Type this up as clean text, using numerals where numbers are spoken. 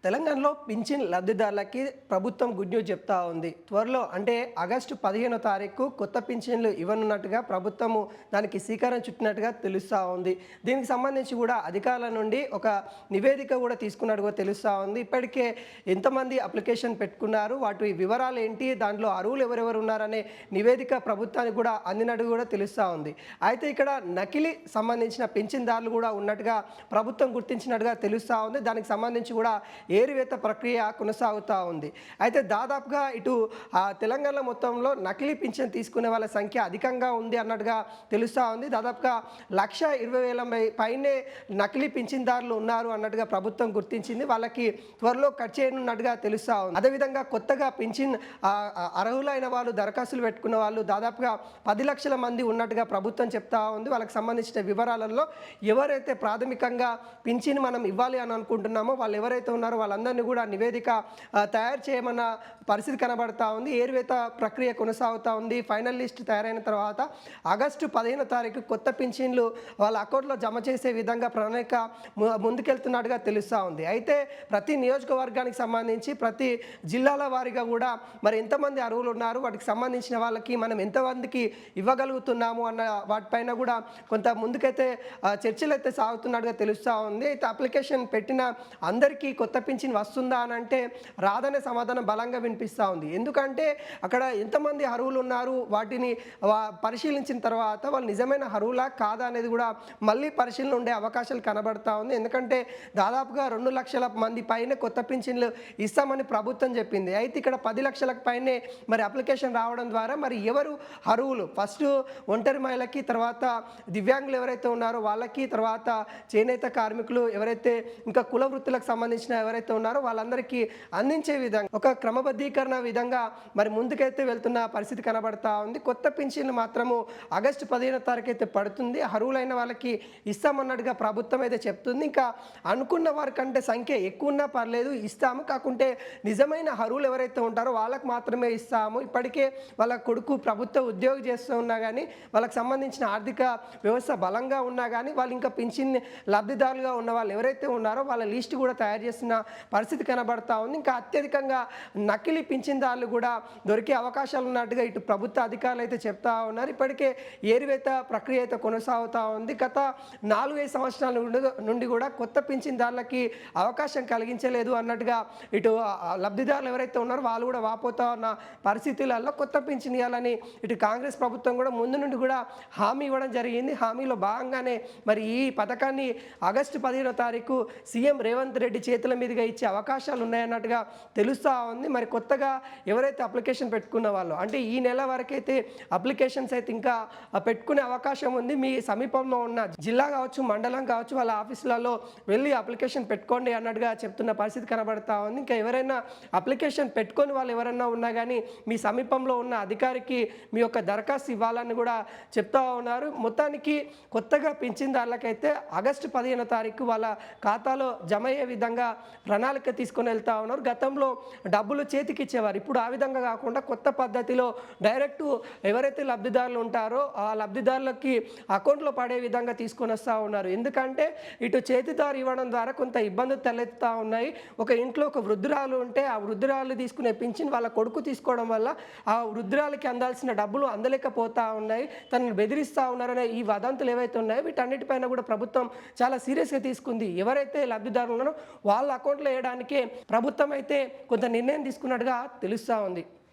తెలంగాణలో పింఛన్ లబ్ధిదారులకి ప్రభుత్వం good news చెప్తా ఉంది. త్వరలో అంటే ఆగస్టు 15వ తారీఖు కొత్త పింఛన్లు ఇవ్వనున్నట్టుగా ప్రభుత్వము దానికి శ్రీకారం చుట్టినట్టుగా తెలుస్తూ ఉంది. దీనికి సంబంధించి కూడా అధికారుల నుండి ఒక నివేదిక కూడా తీసుకున్నట్టుగా తెలుస్తూ ఉంది. ఇప్పటికే ఎంతమంది అప్లికేషన్ పెట్టుకున్నారు, వాటి వివరాలు ఏంటి, దాంట్లో అర్హులు ఎవరెవరు ఉన్నారనే నివేదిక ప్రభుత్వానికి కూడా అందినట్టు కూడా తెలుస్తూ ఉంది. అయితే ఇక్కడ నకిలీ సంబంధించిన పింఛన్దారులు కూడా ఉన్నట్టుగా ప్రభుత్వం గుర్తించినట్టుగా తెలుస్తూ ఉంది. దానికి సంబంధించి కూడా ఏరివేత ప్రక్రియ కొనసాగుతూ ఉంది. అయితే దాదాపుగా ఇటు తెలంగాణ మొత్తంలో నకిలీ పింఛన్ తీసుకునే వాళ్ళ సంఖ్య అధికంగా ఉంది అన్నట్టుగా తెలుస్తూ ఉంది. దాదాపుగా 1,20,000 పైనే నకిలీ పింఛన్దారులు ఉన్నారు అన్నట్టుగా ప్రభుత్వం గుర్తించింది. వాళ్ళకి త్వరలో కట్ చేయనున్నట్టుగా తెలుస్తూ ఉంది. అదేవిధంగా కొత్తగా పింఛన్ అర్హులైన వాళ్ళు దరఖాస్తులు పెట్టుకున్న వాళ్ళు దాదాపుగా 10 లక్షల మంది ఉన్నట్టుగా ప్రభుత్వం చెప్తా ఉంది. వాళ్ళకి సంబంధించిన వివరాలలో ఎవరైతే ప్రాథమికంగా పింఛన్ మనం ఇవ్వాలి అని అనుకుంటున్నామో వాళ్ళు ఎవరైతే ఉన్నారో వాళ్ళందరినీ కూడా నివేదిక తయారు చేయమన్న పరిస్థితి కనబడతా ఉంది. ఏరువేత ప్రక్రియ కొనసాగుతూ ఉంది. ఫైనల్ లిస్ట్ తయారైన తర్వాత ఆగస్టు 15వ తారీఖు కొత్త పింఛన్లు వాళ్ళ అకౌంట్లో జమ చేసే విధంగా ప్రణాళిక ముందుకెళ్తున్నట్టుగా తెలుస్తూ ఉంది. అయితే ప్రతి నియోజకవర్గానికి సంబంధించి ప్రతి జిల్లాల వారీగా కూడా మరి ఎంతమంది అర్హులు ఉన్నారు, వాటికి సంబంధించిన వాళ్ళకి మనం ఎంతమందికి ఇవ్వగలుగుతున్నాము అన్న వాటిపైన కూడా కొంత ముందుకైతే చర్చలు అయితే సాగుతున్నట్టుగా తెలుస్తూ ఉంది. అయితే అప్లికేషన్ పెట్టిన అందరికీ కొత్త పింఛన్ వస్తుందా అని అంటే రాదనే సమాధానం బలంగా వినిపిస్తూ ఉంది. ఎందుకంటే అక్కడ ఎంతమంది అర్హులు ఉన్నారు, వాటిని పరిశీలించిన తర్వాత వాళ్ళు నిజమైన అర్హులా కాదా అనేది కూడా మళ్ళీ పరిశీలన ఉండే అవకాశాలు కనబడతా ఉంది. ఎందుకంటే దాదాపుగా 2 లక్షల మంది పైనే కొత్త పింఛన్లు ఇస్తామని ప్రభుత్వం చెప్పింది. అయితే ఇక్కడ 10 లక్షలకు పైనే మరి అప్లికేషన్ రావడం ద్వారా మరి ఎవరు అర్హులు, ఫస్ట్ ఒంటరి మహిళకి, తర్వాత దివ్యాంగులు ఎవరైతే ఉన్నారో వాళ్ళకి, తర్వాత చేనేత కార్మికులు ఎవరైతే ఇంకా కుల వృత్తులకు సంబంధించిన ఎవరైతే ఉన్నారో వాళ్ళందరికీ అందించే విధంగా ఒక క్రమబద్ధీకరణ విధంగా మరి ముందుకైతే వెళ్తున్న పరిస్థితి కనబడతా ఉంది. కొత్త పింఛన్లు మాత్రము ఆగస్టు 15వ తారీఖు అయితే పడుతుంది. అర్హులైన వాళ్ళకి ఇస్తామన్నట్టుగా ప్రభుత్వం అయితే చెప్తుంది. ఇంకా అనుకున్న వారికంటే సంఖ్య ఎక్కువ ఉన్నా పర్లేదు, ఇస్తాము, కాకుంటే నిజమైన అర్హులు ఎవరైతే ఉంటారో వాళ్ళకు మాత్రమే ఇస్తాము. ఇప్పటికే వాళ్ళ కొడుకు ప్రభుత్వ ఉద్యోగం చేస్తూ ఉన్నా కానీ, వాళ్ళకి సంబంధించిన ఆర్థిక వ్యవస్థ బలంగా ఉన్నా కానీ వాళ్ళు ఇంకా పింఛన్ లబ్ధిదారులుగా ఉన్న వాళ్ళు ఎవరైతే ఉన్నారో వాళ్ళ లిస్ట్ కూడా తయారు చేస్తున్న పరిస్థితి కనబడతా ఉంది. ఇంకా అత్యధికంగా నకిలీ పింఛన్దారులు కూడా దొరికే అవకాశాలు ఉన్నట్టుగా ఇటు ప్రభుత్వ అధికారులు అయితే చెప్తా ఉన్నారు. ఇప్పటికే ఏరివేత ప్రక్రియ అయితే కొనసాగుతూ ఉంది. గత 4-5 సంవత్సరాల నుండి కూడా కొత్త పింఛన్దారులకి అవకాశం కలిగించలేదు అన్నట్టుగా ఇటు లబ్ధిదారులు ఎవరైతే ఉన్నారో వాళ్ళు కూడా వాపోతా ఉన్న పరిస్థితులలో కొత్త పింఛన్ ఇవ్వాలని ఇటు కాంగ్రెస్ ప్రభుత్వం కూడా ముందు నుండి కూడా హామీ ఇవ్వడం జరిగింది. హామీలో భాగంగానే మరి ఈ పథకాన్ని ఆగస్టు 15వ తారీఖు సీఎం రేవంత్ రెడ్డి చేతుల మీదుగా ఇచ్చే అవకాశాలు ఉన్నాయన్నట్టుగా తెలుస్తూ ఉంది. మరి కొత్తగా ఎవరైతే అప్లికేషన్ పెట్టుకున్న వాళ్ళు అంటే ఈ నెల వరకైతే అప్లికేషన్స్ అయితే ఇంకా పెట్టుకునే అవకాశం ఉంది. మీ సమీపంలో ఉన్న జిల్లా కావచ్చు, మండలం కావచ్చు, వాళ్ళ ఆఫీసులలో వెళ్ళి అప్లికేషన్ పెట్టుకోండి అన్నట్టుగా చెప్తున్న పరిస్థితి కనబడతా ఉంది. ఇంకా ఎవరైనా అప్లికేషన్ పెట్టుకొని వాళ్ళు ఎవరైనా ఉన్నా కానీ మీ సమీపంలో ఉన్న అధికారికి మీ యొక్క దరఖాస్తు ఇవ్వాలని కూడా చెప్తా ఉన్నారు. మొత్తానికి కొత్తగా పింఛన్దారులకైతే ఆగస్టు 15వ తారీఖు వాళ్ళ ఖాతాలో జమ అయ్యే విధంగా ప్రణాళిక తీసుకొని వెళ్తా ఉన్నారు. గతంలో డబ్బులు చేతికి ఇచ్చేవారు, ఇప్పుడు ఆ విధంగా కాకుండా కొత్త పద్ధతిలో డైరెక్ట్ ఎవరైతే లబ్ధిదారులు ఉంటారో ఆ లబ్ధిదారులకి అకౌంట్లో పడే విధంగా తీసుకొని వస్తూ ఉన్నారు. ఎందుకంటే ఇటు చేతిదారు ఇవ్వడం ద్వారా కొంత ఇబ్బందులు తలెత్తుతూ ఉన్నాయి. ఒక ఇంట్లో ఒక వృద్ధురాలు ఉంటే ఆ వృద్ధురాలు తీసుకునే పింఛన్ వాళ్ళ కొడుకు తీసుకోవడం వల్ల ఆ వృద్ధురాలకి అందాల్సిన డబ్బులు అందలేకపోతూ ఉన్నాయి, తనను బెదిరిస్తూ ఉన్నారనే ఈ వదంతులు ఏవైతే ఉన్నాయో వీటన్నిటిపైన కూడా ప్రభుత్వం చాలా సీరియస్గా తీసుకుంది. ఎవరైతే లబ్ధిదారులు ఉన్నారో వాళ్ళ అకౌంట్లో వేయడానికే ప్రభుత్వం అయితే కొంత నిర్ణయం తీసుకున్నట్టుగా తెలుస్తూ ఉంది.